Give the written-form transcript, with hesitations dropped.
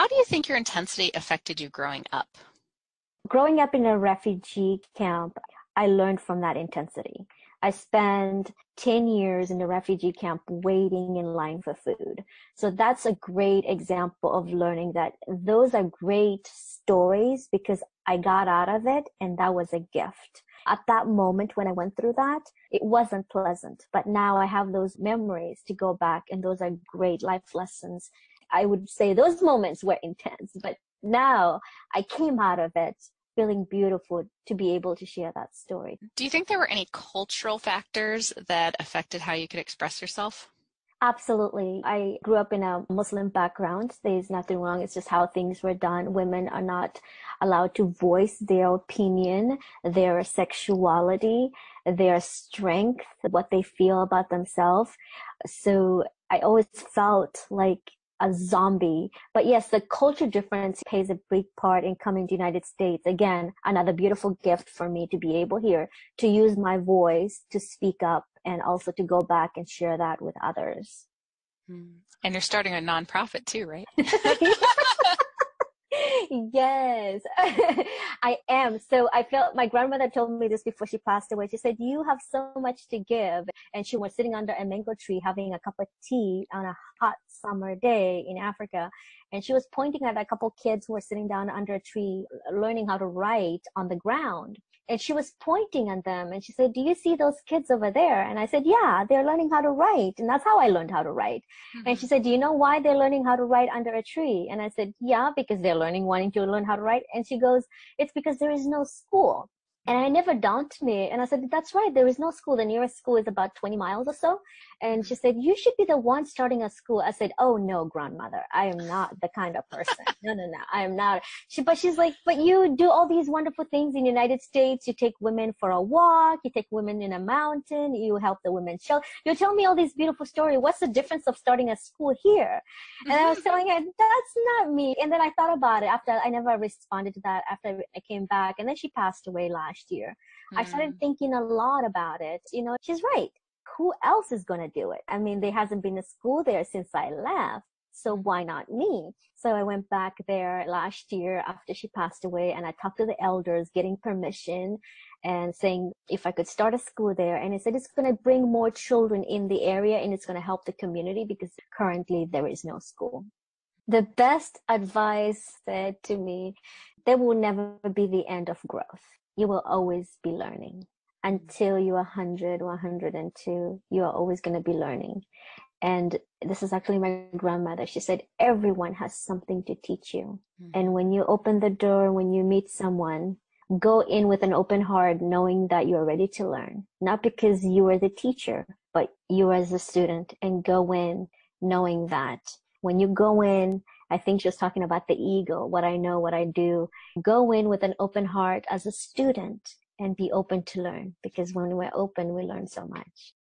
how do you think your intensity affected you growing up? Growing up in a refugee camp, I learned from that intensity. I spent 10 years in a refugee camp waiting in line for food. So that's a great example of learning that those are great stories because I got out of it and that was a gift. At that moment when I went through that, it wasn't pleasant, but now I have those memories to go back and those are great life lessons. I would say those moments were intense, but now I came out of it feeling beautiful to be able to share that story. Do you think there were any cultural factors that affected how you could express yourself? Absolutely. I grew up in a Muslim background. There's nothing wrong. It's just how things were done. Women are not allowed to voice their opinion, their sexuality, their strength, what they feel about themselves. So I always felt like a zombie. But yes, the culture difference plays a big part in coming to the United States. Again, another beautiful gift for me to be able here to use my voice to speak up and also to go back and share that with others. And you're starting a nonprofit too, right? Yes, I am. So I felt my grandmother told me this before she passed away. She said, you have so much to give. And she was sitting under a mango tree having a cup of tea on a hot summer day in Africa. And she was pointing at a couple kids who were sitting down under a tree, learning how to write on the ground. And she was pointing at them and she said, do you see those kids over there? And I said, yeah, they're learning how to write. And that's how I learned how to write. Mm-hmm. And she said, do you know why they're learning how to write under a tree? And I said, yeah, because they're wanting to learn how to write. And she goes, it's because there is no school. And I never dawned me. And I said, that's right. There is no school. The nearest school is about 20 miles or so. And she said, you should be the one starting a school. I said, oh, no, grandmother. I am not the kind of person. No, I am not. But she's like, but you do all these wonderful things in the United States. You take women for a walk. You take women in a mountain. You help the women shelter. You tell me all these beautiful stories. What's the difference of starting a school here? And I was telling her, that's not me. And then I thought about it after I never responded to that after I came back. And then she passed away last year. I started thinking a lot about it. You know, she's right. Who else is going to do it? I mean, there hasn't been a school there since I left. So why not me? So I went back there last year after she passed away and I talked to the elders getting permission and saying if I could start a school there. And I said, it's going to bring more children in the area and it's going to help the community because currently there is no school. The best advice said to me, there will never be the end of growth. You will always be learning. Until you're 100, 102, you are always going to be learning. And this is actually my grandmother. She said, everyone has something to teach you. Mm-hmm. And when you open the door, when you meet someone, go in with an open heart, knowing that you're ready to learn. Not because you are the teacher, but you as a student, and go in knowing that. When you go in, I think she was talking about the ego, what I know, what I do. Go in with an open heart as a student and be open to learn, because when we're open, we learn so much.